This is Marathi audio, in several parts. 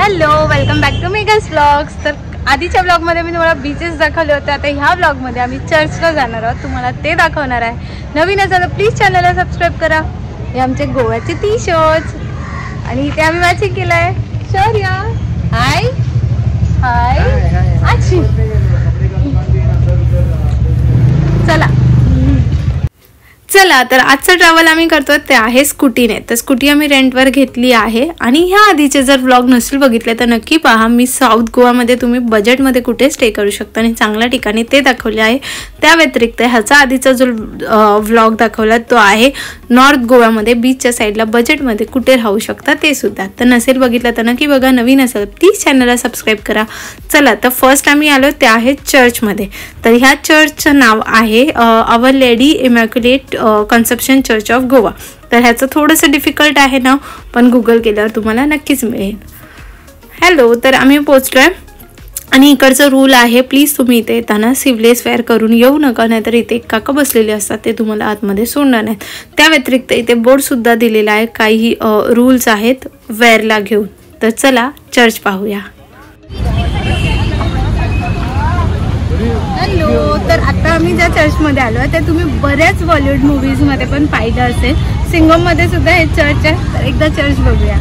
Hello, welcome back to Megha's vlogs. तर आधीच्या व्लॉगमध्ये मी तुम्हाला बीचेस दाखवले होते। आता ह्या व्लॉगमध्ये आम्ही चर्चला जाणार आहोत, तुम्हाला ते दाखवणार आहे। नवीन असाल तर प्लीज चॅनलला सबस्क्राईब करा। हे आमचे गोव्याचे टी शर्ट्स आणि इथे आम्ही मॅचिंग केलं आहे। शौर्या हाय हाय आची चला तर आजचा ट्रॅव्हल आम्ही करतोय ते आहे स्कूटीने। तर स्कूटी आम्ही रेंटवर घेतली आहे आणि ह्या आधीचे जर व्लॉग नसेल बघितले तर नक्की पहा। मी साऊथ गोवामध्ये तुम्ही बजेटमध्ये कुठे स्टे करू शकता आणि चांगल्या ठिकाणी ते दाखवले आहे। त्या व्यतिरिक्त ह्याचा आधीचा जो व्लॉग दाखवला तो आहे नॉर्थ गोवामध्ये बीचच्या साईडला बजेटमध्ये कुठे राहू शकता ते सुद्धा। तर नसेल बघितलं तर नक्की बघा। नवीन असेल प्लीज चॅनलला सबस्क्राईब करा। चला तर फर्स्ट आम्ही आलो ते आहे चर्चमध्ये। तर ह्या चर्चचं नाव आहे Our Lady Immaculate Conception Church of Goa. तर ह्याचं थोडंसं डिफिकल्ट आहे ना, पण गुगल केल्यावर तुम्हाला नक्कीच मिळेल। हॅलो, तर आम्ही पोहोचलोय आणि इकडचं रूल आहे प्लीज तुम्ही इथे येताना सिवलेस वेअर करून येऊ नका, नाहीतर इथे एक काका बसलेले असतात ते तुम्हाला आतमध्ये सोडणार नाहीत। त्या व्यतिरिक्त इथे बोर्ड सुद्धा दिलेला आहे, काही रूल्स आहेत वेअरला घेऊन। तर चला चर्च पाहूया। हॅलो, तर आता आम्ही ज्या चर्चमध्ये आलो आहे ते तुम्ही बऱ्याच बॉलिवूड मूवीजमध्ये पण पाहिलं असेल। सिंगममध्ये सुद्धा हे चर्च आहे। तर एकदा चर्च बघूया।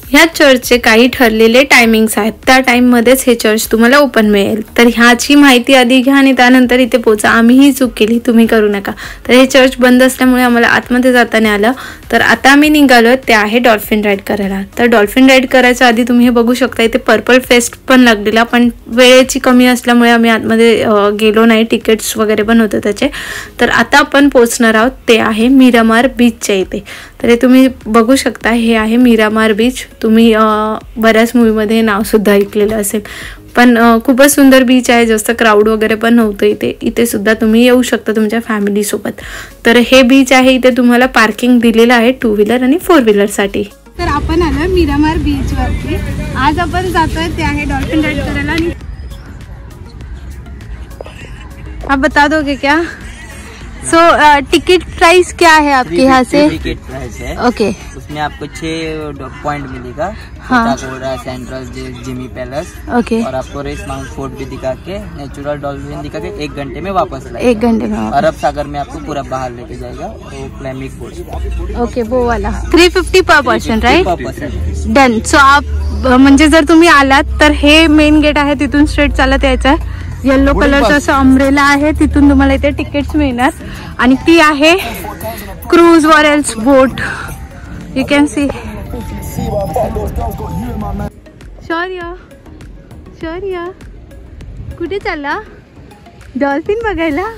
ह्या चर्चचे काही ठरलेले टायमिंग्स आहेत, त्या टाईममध्येच हे चर्च तुम्हाला ओपन मिळेल। तर ह्याची माहिती आधी घ्या आणि त्यानंतर इथे पोचा। आम्ही ही चूक केली, तुम्ही करू नका। तर हे चर्च बंद असल्यामुळे आम्हाला आतमध्ये जाता नाही आलं। तर आता आम्ही निघालो ते आहे डॉल्फिन राईड करायला। तर डॉल्फिन राईड करायच्या आधी तुम्ही हे बघू शकता इथे पर्पल फेस्ट पण लागलेला, पण वेळेची कमी असल्यामुळे आम्ही आतमध्ये गेलो नाही, तिकीट्स वगैरे पण होते त्याचे। तर आता आपण पोचणार आहोत ते आहे मिरामार बीचच्या इथे। तर हे तुम्ही बघू शकता, हे आहे मिरामार बीच। तुम्ही बऱ्याच मूवीमध्ये नाव सुद्धा ऐकलेलं असेल, पण खूपच सुंदर बीच आहे। जास्त क्राऊड वगैरे पण नव्हतं इथे। इथे सुद्धा तुम्ही येऊ शकता तुमच्या फॅमिली सोबत। तर हे बीच आहे, इथे तुम्हाला पार्किंग दिलेलं आहे 2 व्हीलर आणि 4 व्हीलरसाठी। तर आपण आलो मिरामार बीच वरती। आज आपण जातोय ते आहे डॉल्फिन राइड करायला। आणि आप बता दोगे क्या? सो टिकट प्राइस क्या है आपके यहाँ से? टिकट प्राइस है ओके। उसमें आपको 6 पॉइंट मिलेगा। हाँ। Central Jimmy palace. ओके। और आपको रेस माउंट फोर्ट भी दिखा के नेचुरल डॉल्फिन दिखा के 1 घंटे में वापस लाएगा। 1 घंटे में अरब सागर में आपको पूरा बाहर लेके जाएगा, वो फ्लेमिंग बोट। ओके, वो वाला 350 पर person, right? Person done. So आप म्हणजे जर तुम्ही आलात तर हे मेन गेट आहे, तिथून स्ट्रेट चालत यायचं आहे। येलो कलरचं असं अम्ब्रेला आहे, तिथून तुम्हाला इथे तिकीट्स मिळणार। आणि ती आहे क्रूज वर else boat, you can see. Shaurya Shaurya कुठे चालला? डॉल्फिन बघायला?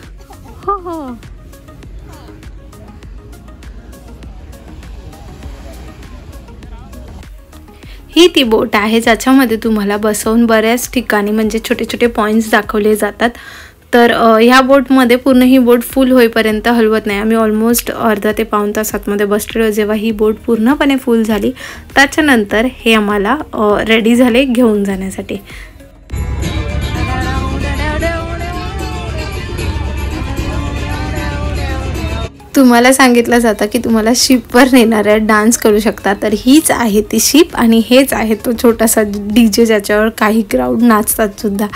हो हो। ही ती बोट आहे ज्याच्यामध्ये तुम्हाला बसवून बऱ्याच ठिकाणी म्हणजे छोटे छोटे पॉइंट्स दाखवले जातात। तर ह्या बोटमध्ये पूर्ण ही बोट फुल होईपर्यंत हलवत नाही। आम्ही ऑलमोस्ट अर्धा ते पाऊण तास आतमध्ये बसलेलो। जेव्हा ही बोट पूर्णपणे फुल झाली त्याच्यानंतर हे आम्हाला रेडी झाले घेऊन जाण्यासाठी। तुम्हाला सांगितलं जातं की तुम्हाला शिपवर नेणाऱ्या डान्स करू शकता। तर हीच आहे ती शिप आणि हेच आहे तो छोटासा डीजे ज्याच्यावर काही क्राऊड नाचतात सुद्धा।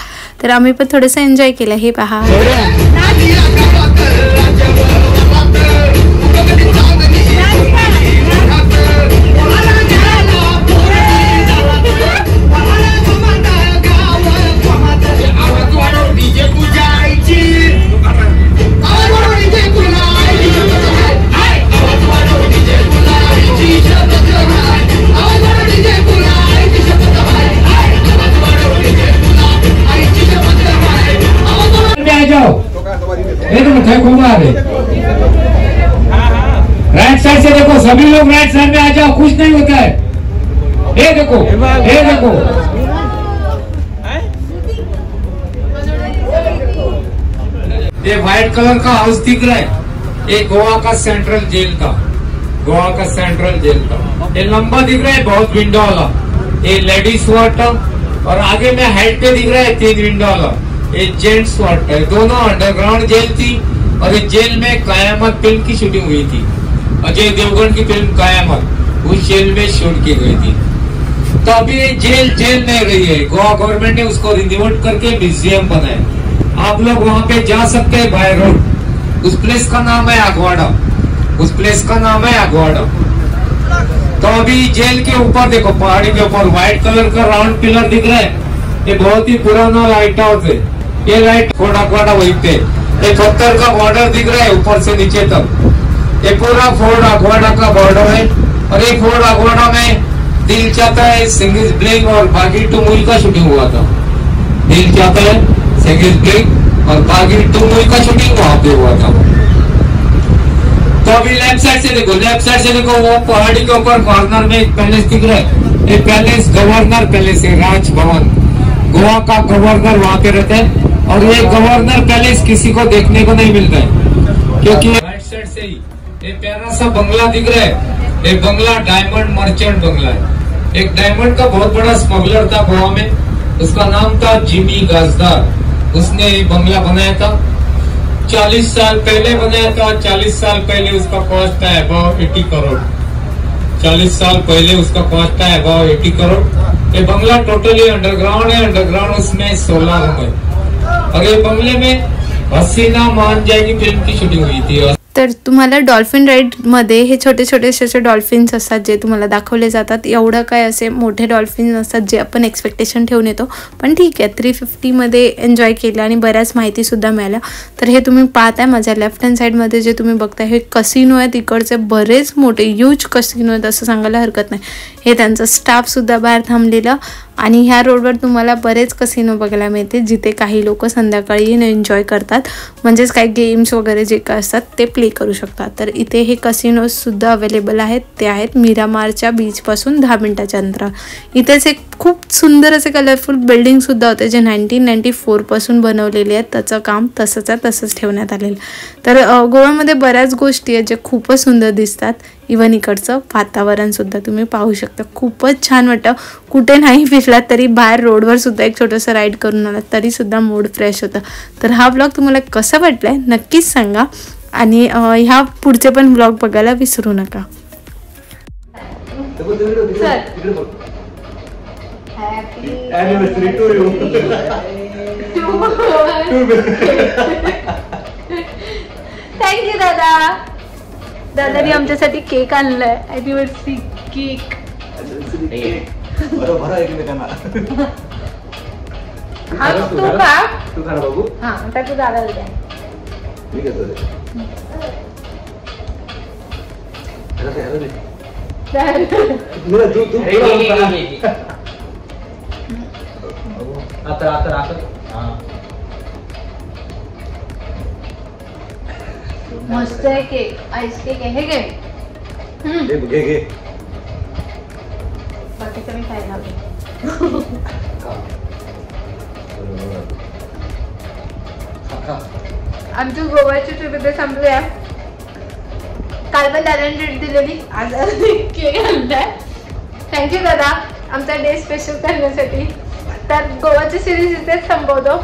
तर आम्ही पण थोडंसं एन्जॉय केलं। हे पहा, राइट साइड से देखो, सभी लोग राइट साइड में आ जाओ, कुछ नहीं होता है। ये देखो, ये देखो। ये व्हाइट कलर का हाउस दिख रहा है, ये गोवा का सेंट्रल जेल का, गोवा का सेंट्रल जेल का। ये लंबा दिख रहा है, बहुत विंडो वाला। ये लेडीज वाटर और आगे में हाइट पे दिख रहा है 3 विंडो वाला, ये जेंट्स वाटर है। दोनों अंडरग्राउंड जेल थी, और इस जेल में कयामत फिल्म की शूटिंग हुई थी। अजय देवगन की फिल्म कयामत उस जेल में शूट की गई थी। तो अभी ये जेल नहीं रही है, गोवा गवर्नमेंट ने उसको रिन्यूट करके म्यूजियम बनाया। आप लोग वहाँ पे जा सकते हैं बाय रोड। उस प्लेस का नाम है अगवाड़ा, उस प्लेस का नाम है अगवाड़ा। तो अभी जेल के ऊपर देखो, पहाड़ी के ऊपर व्हाइट कलर का राउंड पिलर दिख रहा है, ये बहुत ही पुराना लाइट हाउस है। ये लाइट फोर्ट अगवाड़ा वहीं पे, ये पत्थर का बॉर्डर दिख रहा है ऊपर से नीचे तक, ये पूरा फोर्ट अगवाड़ा का बॉर्डर है। और ये फोर्ट अगवाड़ा में दिल चाहता है सिंगिस ब्लिंग और बागी 2 मूवी का शूटिंग हुआ था। दिल चाहता है सिंगिस ब्लिंग और बागी 2 मूवी का शूटिंग वहां पे हुआ था। तो अभी लेफ्ट साइड से देखो, वो पहाड़ी के ऊपर कॉर्नर में एक पैलेस दिख रहा है। ये पैलेस गवर्नर पैलेस है, राजभवन। गोवा का गवर्नर वहां पे रहते हैं और ये गवर्नर पैलेस किसी को देखने को नहीं मिलता है, क्योंकि राइट साइड से ही ये प्यारा सा बंगला दिख रहा है। ये बंगला डायमंड मर्चेंट बंगला है। एक डायमंड का बहुत बड़ा स्मगलर था गोवा में, उसका नाम था जिमी गाजदार। उसने ये बंगला बनाया था, 40 साल पहले बनाया था। 40 साल पहले उसका कॉस्ट है अबाउट 80 करोड़। 40 साल पहले उसका कॉस्ट है अबाउट 80 करोड़। ये बंगला टोटली अंडरग्राउंड है, अंडरग्राउंड उसमें 16 रूम है। और ये बंगले में हसीना मान जाएगी फिल्म की शूटिंग हुई थी। तर तुम्हाला डॉल्फिन राईडमध्ये हे छोटे छोटे असे डॉल्फिन्स असतात जे तुम्हाला दाखवले जातात। एवढं काय असे मोठे डॉल्फिन असतात जे आपण एक्सपेक्टेशन ठेवून येतो, पण ठीक आहे 350मध्ये एन्जॉय केलं आणि बऱ्याच माहितीसुद्धा मिळाल्या। तर हे तुम्ही पाहताय माझ्या लेफ्ट हँड साईडमध्ये जे तुम्ही बघताय हे कसिनो आहे, तिकडचे बरेच मोठे ह्यूज कसिनो आहेत असं सांगायला हरकत नाही। हे त्यांचा स्टाफसुद्धा बाहेर थांबलेला आणि ह्या रोडवर तुम्हाला बरेच कसिनो बघायला मिळते जिथे काही लोक संध्याकाळी एन्जॉय करतात, म्हणजेच काही गेम्स वगैरे जे काय असतात ते प्ले करू शकतात। तर इथे हे कसिनोसुद्धा अवेलेबल आहेत, ते आहेत मिरामारच्या बीचपासून 10 मिनिटाच्या अंतरावर। इथेच एक खूप सुंदर असे कलरफुल बिल्डिंगसुद्धा होते जे 1994 पासून बनवलेले आहेत, त्याचं काम तसंच ठेवण्यात आलेलं। तर गोव्यामध्ये बऱ्याच गोष्टी आहेत जे खूपच सुंदर दिसतात। इवन इकडचं वातावरणसुद्धा तुम्ही पाहू शकता, खूपच छान वाटतं। कुठे नाही फिरलात तरी बाहेर रोडवर सुद्धा एक छोटंसं राईड करून आलात तरी सुद्धा मूड फ्रेश होतं। तर हा ब्लॉग तुम्हाला कसा वाटलाय नक्कीच सांगा आणि ह्या पुढचे पण ब्लॉग बघायला विसरू नका। थँक्यू दादा। दादानी आमच्यासाठी केक आणलाय, ॲनिव्हर्सरी केक। हा तू खा ना बाबू। हा आता तू दादाला द्या। मी घेतो ते। मस्त आहे केक, आईस केक आहे। हे घे घे बाकीचं मी खायला आमची गोव्याची ट्रिप इथे संपली आहे। काल पण दादाने ट्रीट दिलेली, आज केक आणलाय। थँक्यू दादा आमचा डे स्पेशल करण्यासाठी। तर गोवाची सिरीज इथेच संपवतो।